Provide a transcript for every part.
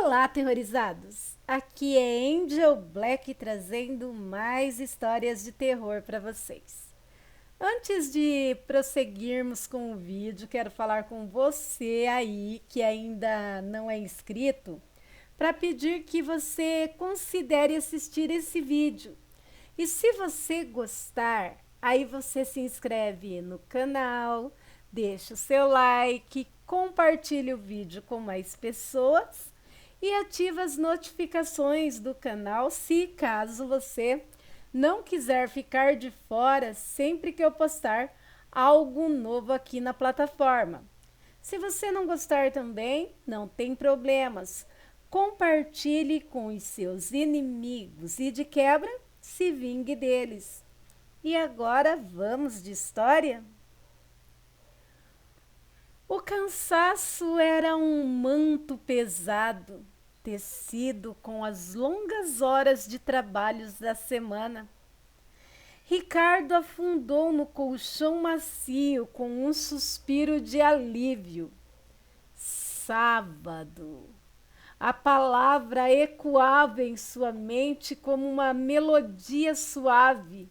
Olá, aterrorizados! Aqui é Angel Black trazendo mais histórias de terror para vocês. Antes de prosseguirmos com o vídeo, quero falar com você aí que ainda não é inscrito para pedir que você considere assistir esse vídeo. E se você gostar, aí você se inscreve no canal, deixa o seu like, compartilha o vídeo com mais pessoas e ativa as notificações do canal se caso você não quiser ficar de fora sempre que eu postar algo novo aqui na plataforma. Se você não gostar também, não tem problemas. Compartilhe com os seus inimigos e de quebra, se vingue deles. E agora vamos de história? O cansaço era um manto pesado, tecido com as longas horas de trabalhos da semana. Ricardo afundou no colchão macio com um suspiro de alívio. Sábado. A palavra ecoava em sua mente como uma melodia suave.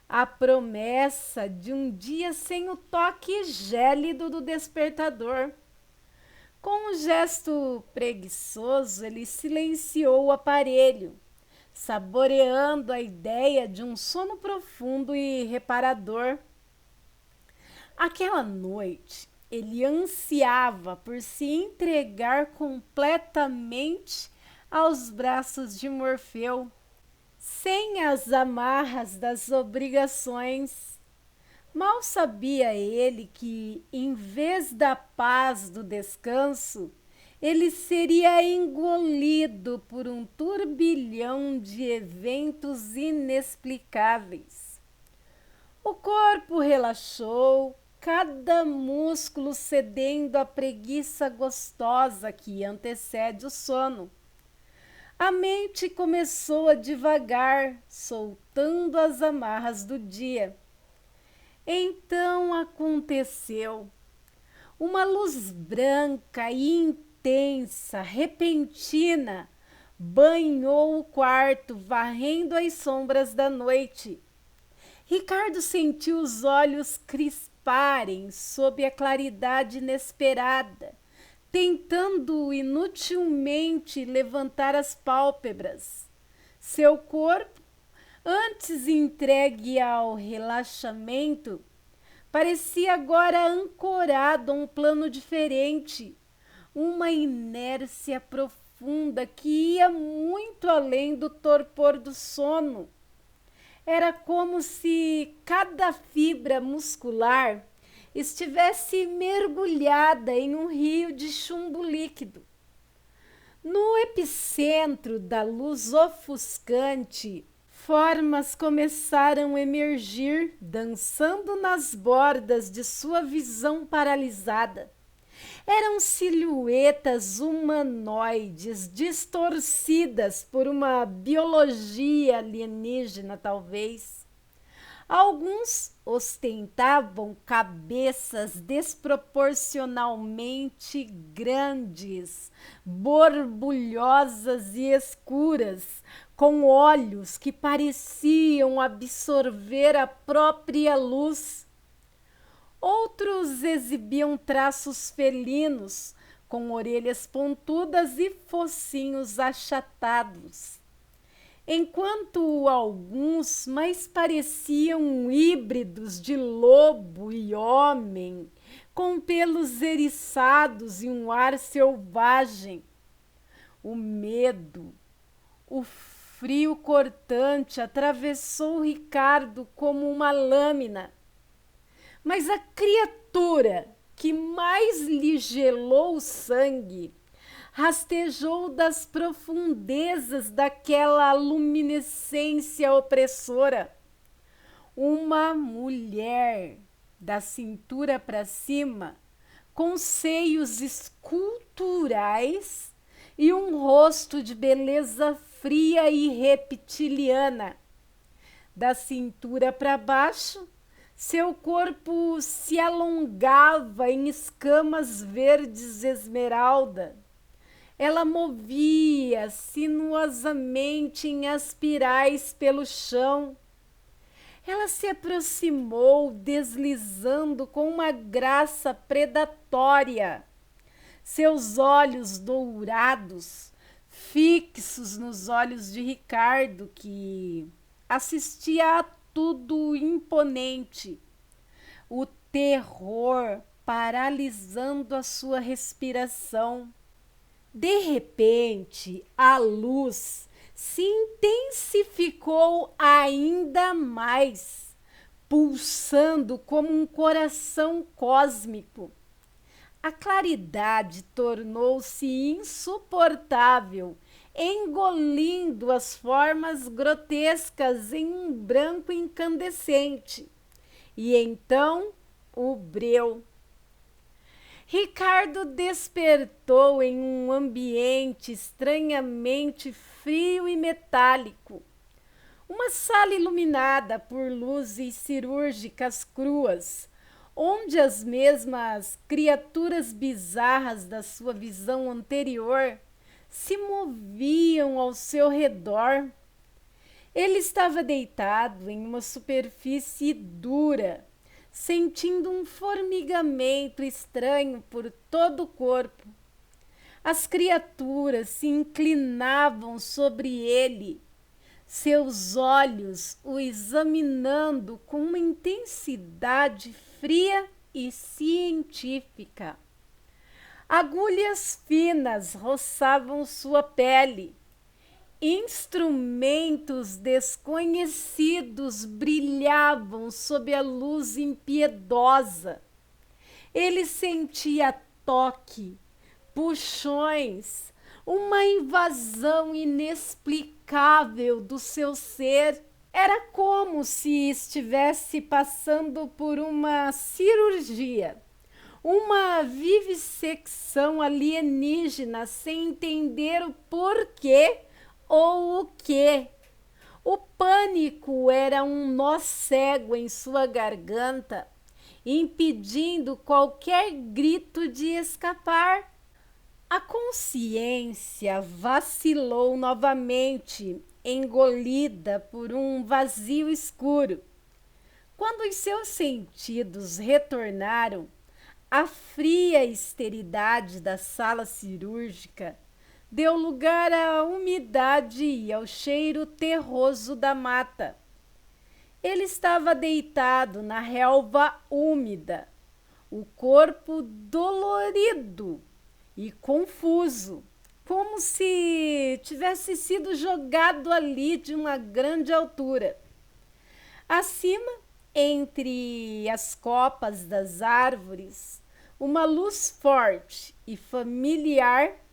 A promessa de um dia sem o toque gélido do despertador. Com um gesto preguiçoso, ele silenciou o aparelho, saboreando a ideia de um sono profundo e reparador. Aquela noite, ele ansiava por se entregar completamente aos braços de Morfeu, sem as amarras das obrigações. Mal sabia ele que, em vez da paz do descanso, ele seria engolido por um turbilhão de eventos inexplicáveis. O corpo relaxou, cada músculo cedendo à preguiça gostosa que antecede o sono. A mente começou a divagar, soltando as amarras do dia. Então aconteceu. Uma luz branca e intensa, repentina, banhou o quarto, varrendo as sombras da noite. Ricardo sentiu os olhos crisparem sob a claridade inesperada, tentando inutilmente levantar as pálpebras. Seu corpo, antes entregue ao relaxamento, parecia agora ancorado a um plano diferente, uma inércia profunda que ia muito além do torpor do sono. Era como se cada fibra muscular estivesse mergulhada em um rio de chumbo líquido. No epicentro da luz ofuscante, formas começaram a emergir, dançando nas bordas de sua visão paralisada. Eram silhuetas humanoides, distorcidas por uma biologia alienígena, talvez. Alguns ostentavam cabeças desproporcionalmente grandes, borbulhosas e escuras, com olhos que pareciam absorver a própria luz. Outros exibiam traços felinos, com orelhas pontudas e focinhos achatados, enquanto alguns mais pareciam híbridos de lobo e homem, com pelos eriçados e um ar selvagem. O medo, o frio cortante atravessou Ricardo como uma lâmina. Mas a criatura que mais lhe gelou o sangue rastejou das profundezas daquela luminescência opressora. Uma mulher, da cintura para cima, com seios esculturais e um rosto de beleza fria e reptiliana. Da cintura para baixo, seu corpo se alongava em escamas verdes esmeralda. Ela movia sinuosamente em espirais pelo chão. Ela se aproximou, deslizando com uma graça predatória. Seus olhos dourados, fixos nos olhos de Ricardo, que assistia a tudo imponente. O terror paralisando a sua respiração. De repente, a luz se intensificou ainda mais, pulsando como um coração cósmico. A claridade tornou-se insuportável, engolindo as formas grotescas em um branco incandescente. E então, o breu. Ricardo despertou em um ambiente estranhamente frio e metálico. Uma sala iluminada por luzes cirúrgicas cruas, onde as mesmas criaturas bizarras da sua visão anterior se moviam ao seu redor. Ele estava deitado em uma superfície dura, sentindo um formigamento estranho por todo o corpo. As criaturas se inclinavam sobre ele, seus olhos o examinando com uma intensidade fria e científica. Agulhas finas roçavam sua pele. Instrumentos desconhecidos brilhavam sob a luz impiedosa. Ele sentia toque, puxões, uma invasão inexplicável do seu ser. Era como se estivesse passando por uma cirurgia, uma vivissecção alienígena sem entender o porquê ou o que. O pânico era um nó cego em sua garganta, impedindo qualquer grito de escapar. A consciência vacilou novamente, engolida por um vazio escuro. Quando os seus sentidos retornaram, a fria esterilidade da sala cirúrgica deu lugar à umidade e ao cheiro terroso da mata. Ele estava deitado na relva úmida, o corpo dolorido e confuso, como se tivesse sido jogado ali de uma grande altura. Acima, entre as copas das árvores, uma luz forte e familiar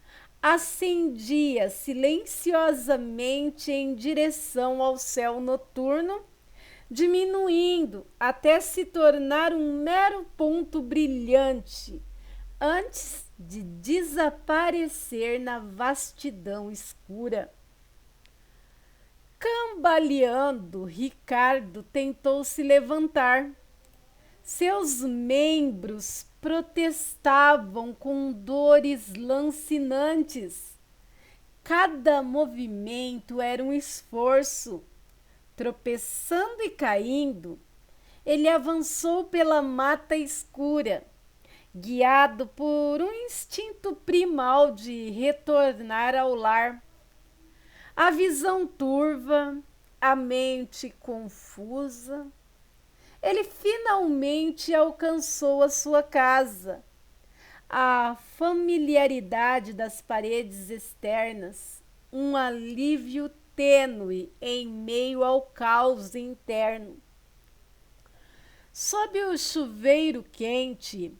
acendia silenciosamente em direção ao céu noturno, diminuindo até se tornar um mero ponto brilhante, antes de desaparecer na vastidão escura. Cambaleando, Ricardo tentou se levantar. Seus membros protestavam com dores lancinantes. Cada movimento era um esforço. Tropeçando e caindo, ele avançou pela mata escura, guiado por um instinto primal de retornar ao lar. A visão turva, a mente confusa. Ele finalmente alcançou a sua casa. A familiaridade das paredes externas, um alívio tênue em meio ao caos interno. Sob o chuveiro quente,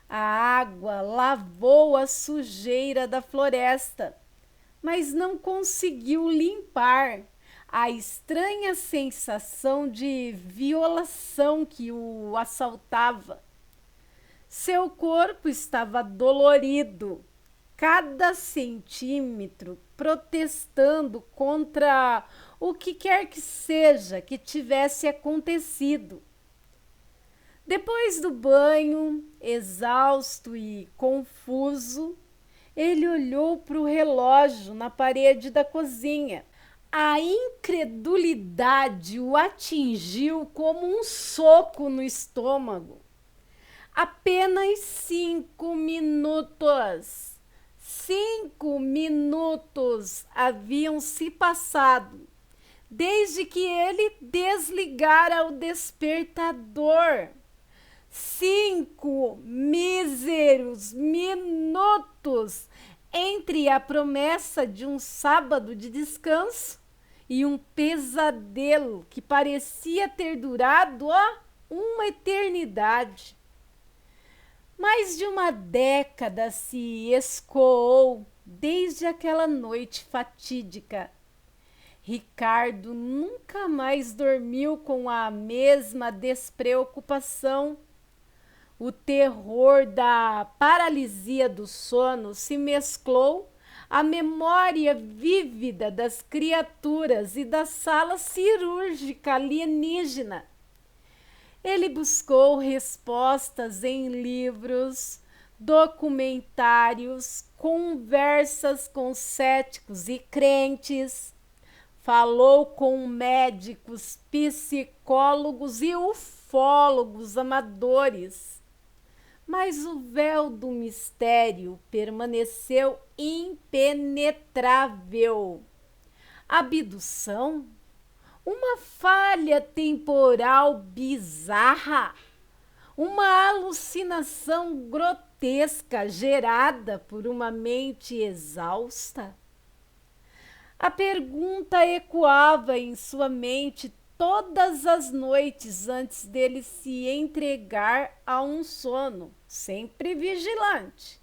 a água lavou a sujeira da floresta, mas não conseguiu limpar a estranha sensação de violação que o assaltava. Seu corpo estava dolorido, cada centímetro protestando contra o que quer que seja que tivesse acontecido. Depois do banho, exausto e confuso, Ele olhou para o relógio na parede da cozinha. A incredulidade o atingiu como um soco no estômago. Apenas 5 minutos. 5 minutos haviam se passado desde que ele desligara o despertador. 5 míseros minutos entre a promessa de um sábado de descanso e um pesadelo que parecia ter durado uma eternidade. Mais de uma década se escoou desde aquela noite fatídica. Ricardo nunca mais dormiu com a mesma despreocupação. O terror da paralisia do sono se mesclou à memória vívida das criaturas e da sala cirúrgica alienígena. Ele buscou respostas em livros, documentários, conversas com céticos e crentes, falou com médicos, psicólogos e ufólogos amadores. Mas o véu do mistério permaneceu impenetrável. Abdução? Uma falha temporal bizarra? Uma alucinação grotesca gerada por uma mente exausta? A pergunta ecoava em sua mente todas as noites antes dele se entregar a um sono, sempre vigilante.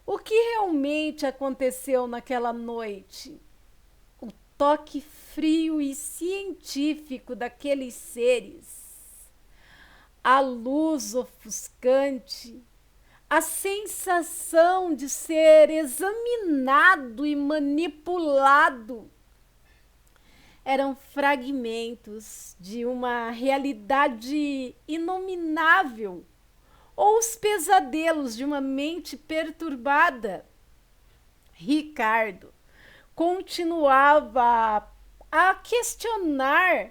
O que realmente aconteceu naquela noite? O toque frio e científico daqueles seres, a luz ofuscante, a sensação de ser examinado e manipulado eram fragmentos de uma realidade inominável ou os pesadelos de uma mente perturbada. Ricardo continuava a questionar,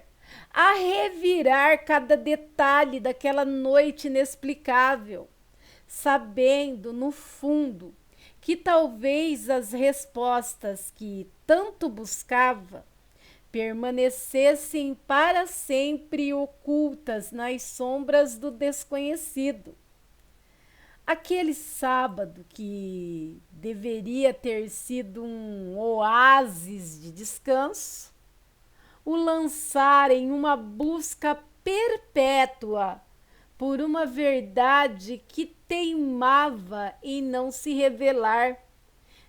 a revirar cada detalhe daquela noite inexplicável, sabendo, no fundo, que talvez as respostas que tanto buscava permanecessem para sempre ocultas nas sombras do desconhecido. Aquele sábado que deveria ter sido um oásis de descanso, o lançar em uma busca perpétua por uma verdade que teimava em não se revelar,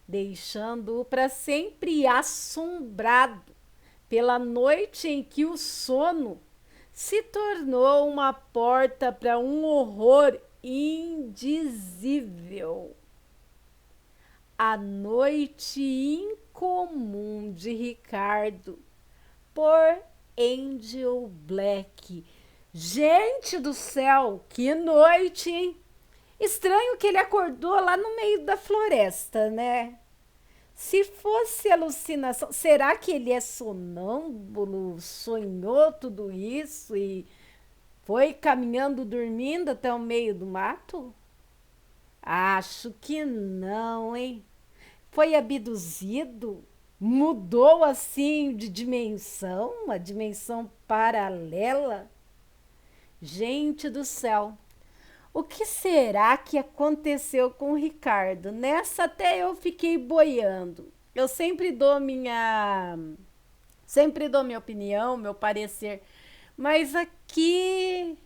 deixando-o para sempre assombrado pela noite em que o sono se tornou uma porta para um horror indizível. A Noite Incomum de Ricardo, por Angel Black. Gente do céu, que noite, hein? Estranho que ele acordou lá no meio da floresta, né? Se fosse alucinação, será que ele é sonâmbulo, sonhou tudo isso e foi caminhando dormindo até o meio do mato? Acho que não, hein? Foi abduzido? Mudou assim de dimensão, uma dimensão paralela? Gente do céu, o que será que aconteceu com o Ricardo? Nessa até eu fiquei boiando. Eu sempre dou minha opinião, meu parecer, mas aqui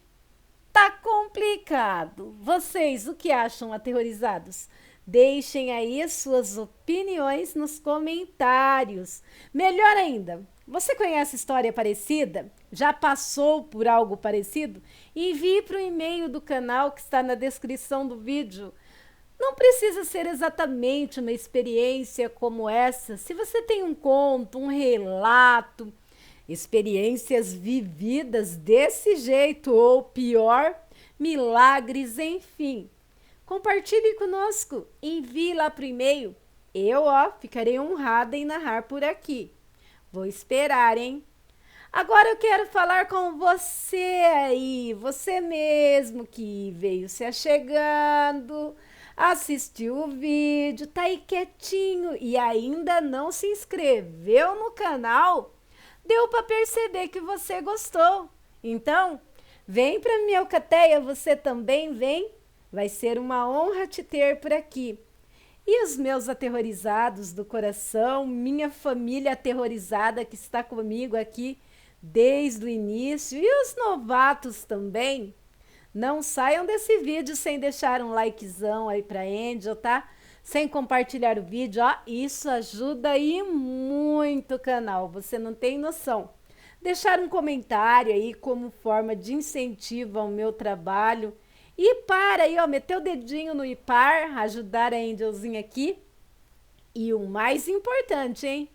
tá complicado. Vocês, o que acham, aterrorizados? Deixem aí suas opiniões nos comentários. Melhor ainda, você conhece história parecida? Já passou por algo parecido? Envie para o e-mail do canal que está na descrição do vídeo. Não precisa ser exatamente uma experiência como essa. Se você tem um conto, um relato, experiências vividas desse jeito ou pior, milagres, enfim, Compartilhe conosco, envie lá pro e-mail. Eu, ficarei honrada em narrar por aqui. Vou esperar, hein? Agora eu quero falar com você aí, você mesmo que veio se achegando, assistiu o vídeo, tá aí quietinho e ainda não se inscreveu no canal. Deu para perceber que você gostou. Então, vem para minha alcateia, você também vem. Vai ser uma honra te ter por aqui. E os meus aterrorizados do coração, minha família aterrorizada que está comigo aqui desde o início e os novatos também, não saiam desse vídeo sem deixar um likezão aí para Angel, tá? Sem compartilhar o vídeo, isso ajuda aí muito o canal, você não tem noção. Deixar um comentário aí como forma de incentivo ao meu trabalho. E para aí, meter o dedinho no IPAR, ajudar a Angelzinha aqui. E o mais importante, hein?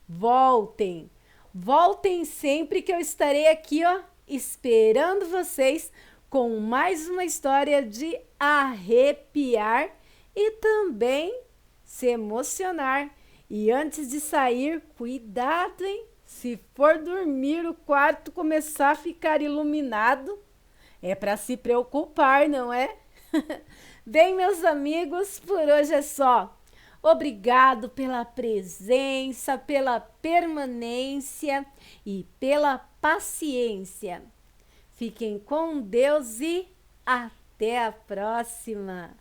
Voltem! Voltem sempre que eu estarei aqui, esperando vocês com mais uma história de arrepiar e também se emocionar. E antes de sair, cuidado, hein? Se for dormir, o quarto começar a ficar iluminado, é para se preocupar, não é? Bem, meus amigos, por hoje é só. Obrigado pela presença, pela permanência e pela paciência. Fiquem com Deus e até a próxima!